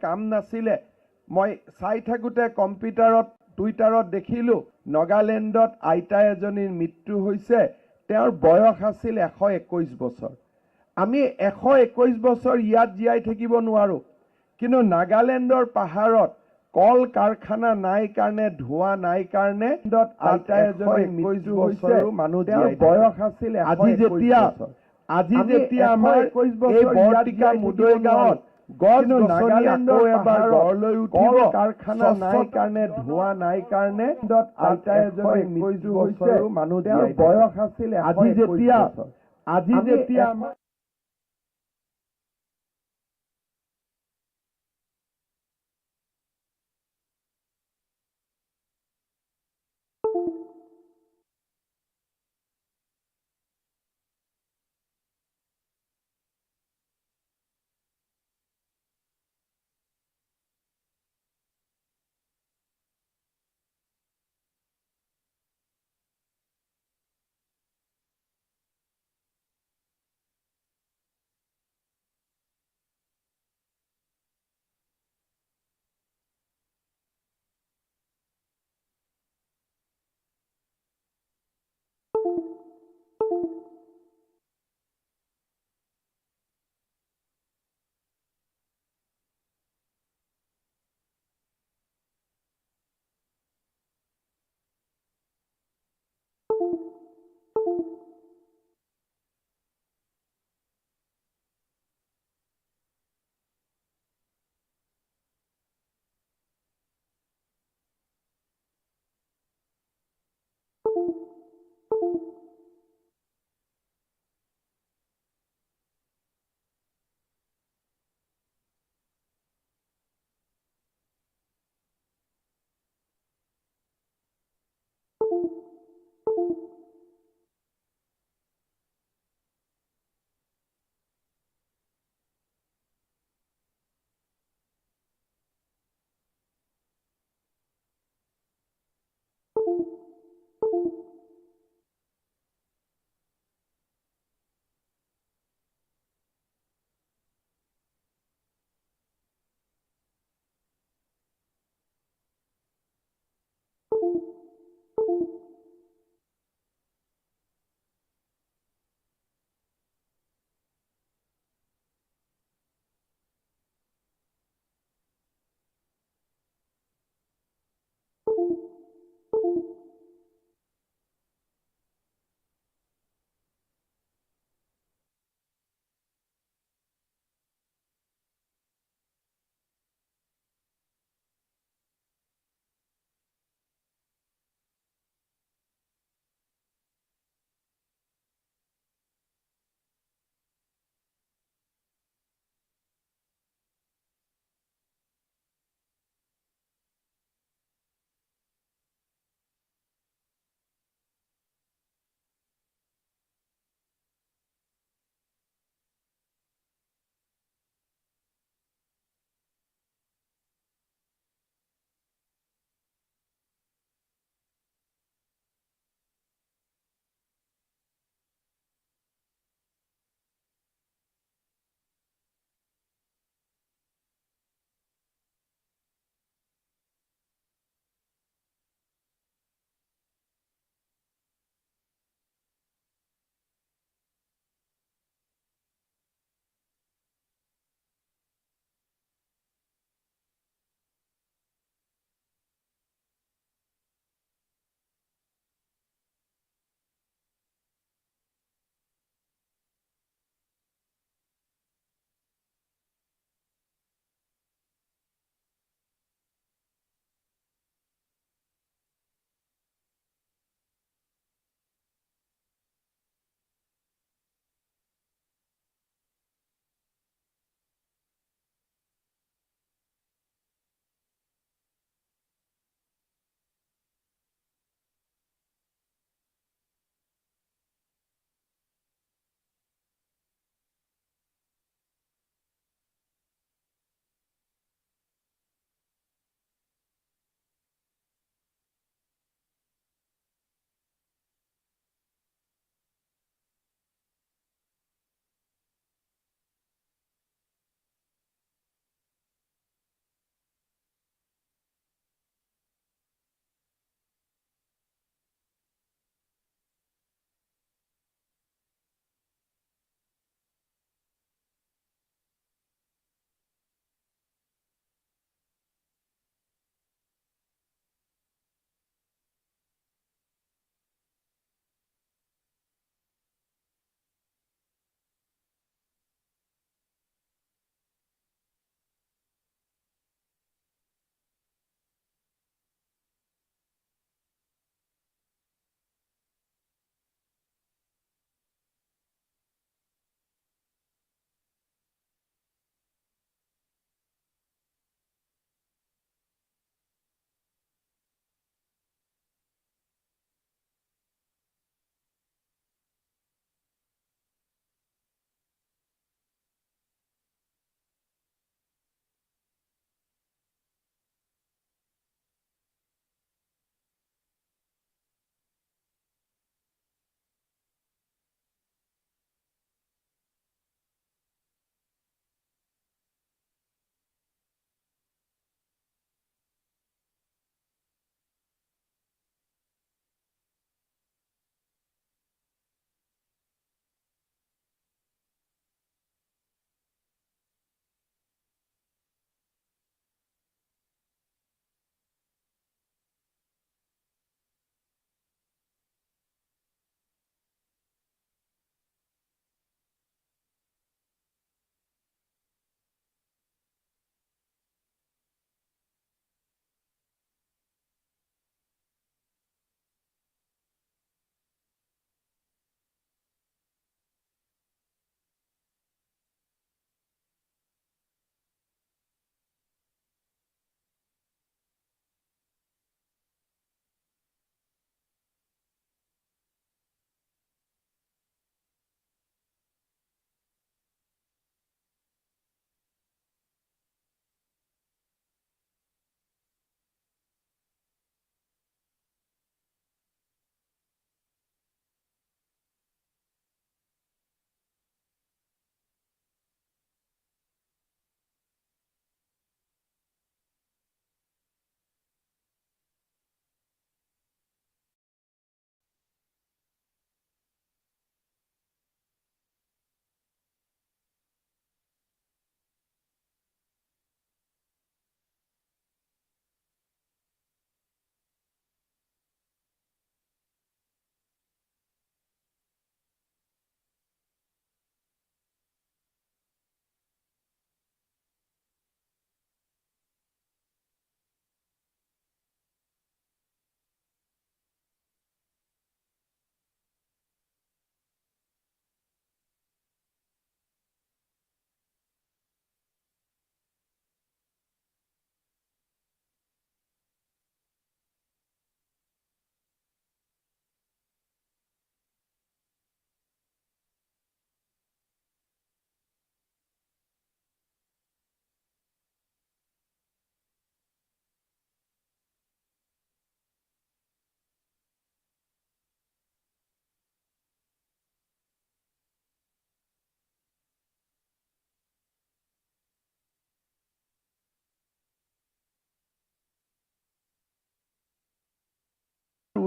কাম নাছিলে মই চাই থাকোঁতে কম্পিউটাৰত টুইটাৰত দেখিলোঁ নাগালেণ্ডত আইতা এজনীৰ মৃত্যু হৈছে। তেওঁৰ বয়স আছিল 121 বছৰ। আমি 121 বছৰ ইয়াত জীয়াই থাকিব নোৱাৰোঁ, কিন্তু নাগালেণ্ডৰ পাহাৰত কল কাৰখানা নাই কাৰণে, ধোঁৱা নাই কাৰণে আইতা এজনীৰ মৃত্যু হৈছে। তেওঁৰ বয়স আছিল 121 বছৰ। আজি যেতিয়া আমাৰ এই বৰটিকা মুদৈ গাঁৱত গছ নাগালেণ্ডৰ এবাৰ গড়লৈ উঠিব, কাৰখানা নাই কাৰণে, ধোঁৱা নাই কাৰণে আইতা এজনীৰ মৃত্যু হৈছে। তেওঁৰ বয়স আছিল 121 বছৰ। আজি যেতিয়া আমাৰ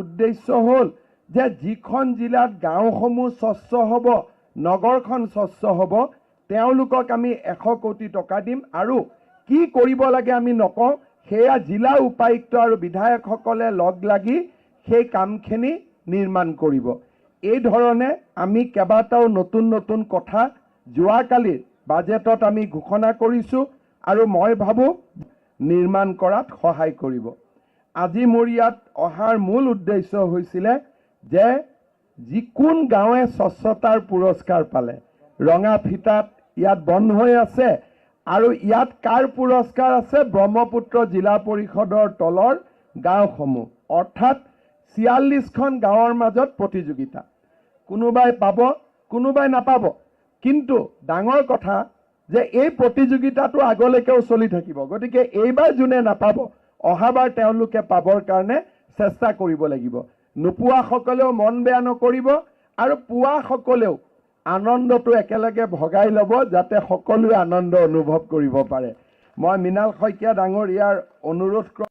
উদ্দেশ্য হ'ল যে যিখন জিলাত গাঁওসমূহ স্বচ্ছ হ'ব, নগৰখন স্বচ্ছ হ'ব, তেওঁলোকক আমি 100 কোটি টকা দিম। আৰু কি কৰিব লাগে আমি নকওঁ, সেয়া জিলা উপায়ুক্ত আৰু বিধায়কসকলে লগ লাগি সেই কামখিনি নিৰ্মাণ কৰিব। এই ধৰণে আমি কেইবাটাও নতুন নতুন কথা যোৱাকালিৰ বাজেটত আমি ঘোষণা কৰিছোঁ আৰু মই ভাবোঁ নিৰ্মাণ কৰাত সহায় কৰিব। আজি মোৰ ইয়াত অহাৰ মূল উদ্দেশ্য হৈছিলে যে যিকোন গাঁৱে স্বচ্ছতাৰ পুৰস্কাৰ পালে, ৰঙা ফিটাত ইয়াত বন্ধ হৈ আছে আৰু ইয়াত কাৰ পুৰস্কাৰ আছে, ব্ৰহ্মপুত্ৰ জিলা পৰিষদৰ তলৰ গাঁওসমূহ, অৰ্থাৎ 46খন গাঁৱৰ মাজত প্ৰতিযোগিতা। কোনোবাই পাব, কোনোবাই নাপাব, কিন্তু ডাঙৰ কথা যে এই প্ৰতিযোগিতাটো আগলৈকেও চলি থাকিব। গতিকে এইবাৰ যোনে নাপাব, অহাবাৰ তেওঁলোকে পাবৰ কাৰণে চেষ্টা কৰিব লাগিব। নোপোৱাসকলেও মন বেয়া নকৰিব আৰু পোৱাসকলেও আনন্দটো একেলগে ভগাই ল'ব, যাতে সকলোৱে আনন্দ অনুভৱ কৰিব পাৰে। মই মৃণাল শইকীয়া ডাঙৰীয়াৰ অনুৰোধ কৰোঁ।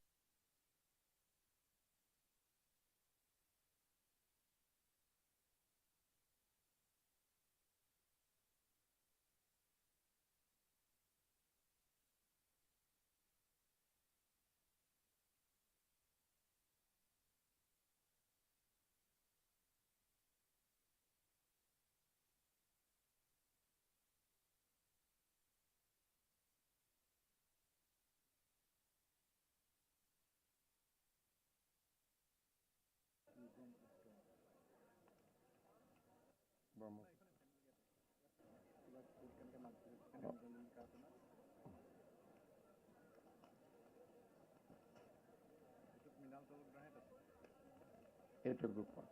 এইটো গ্ৰুপত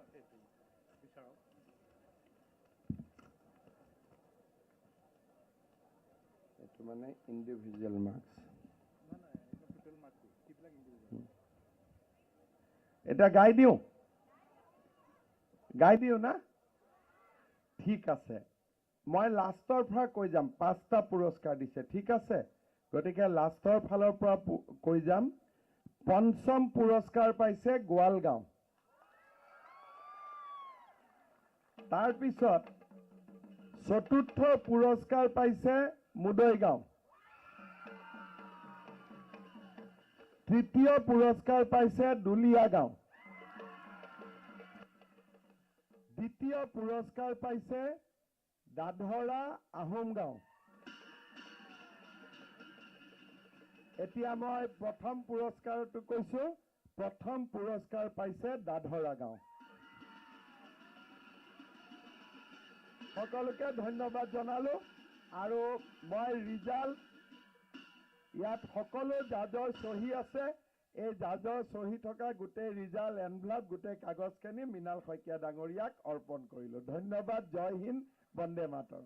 এইটো মানে ইণ্ডিভিজুৱেল মাৰ্কছ। এটা গাই দিওঁ না? ঠিক আছে, মই লাষ্টৰ পৰা কৈ যাম। 5টা পুৰস্কাৰ দিছে, ঠিক আছে? গতিকে লাষ্টৰ ফালৰ পৰা কৈ যাম। পঞ্চম পুৰস্কাৰ পাইছে গোৱালগাঁও। তাৰপিছত চতুৰ্থ পুৰস্কাৰ পাইছে মুদৈগাঁও। তৃতীয় পুৰস্কাৰ পাইছে দুলীয়াগাঁও। দ্বিতীয় পুৰস্কাৰ পাইছে দাধৰা আহোম গাঁও। এতিয়া মই প্ৰথম পুৰস্কাৰটো কৈছো। প্ৰথম পুৰস্কাৰ পাইছে দাধৰা গাঁও। সকলোকে ধন্যবাদ জনালো। আৰু মই ৰিজাল্ট ইয়াত সকলো জাজৰ চহী আছে। এই জাজৰ চহী থকা গোটেই ৰিজাল্ট এনভেলপ, গোটেই কাগজখিনি মৃণাল শইকীয়া ডাঙৰীয়াক অৰ্পণ কৰিলো। ধন্যবাদ। জয় হিন্দ, বন্দে মাতৰম।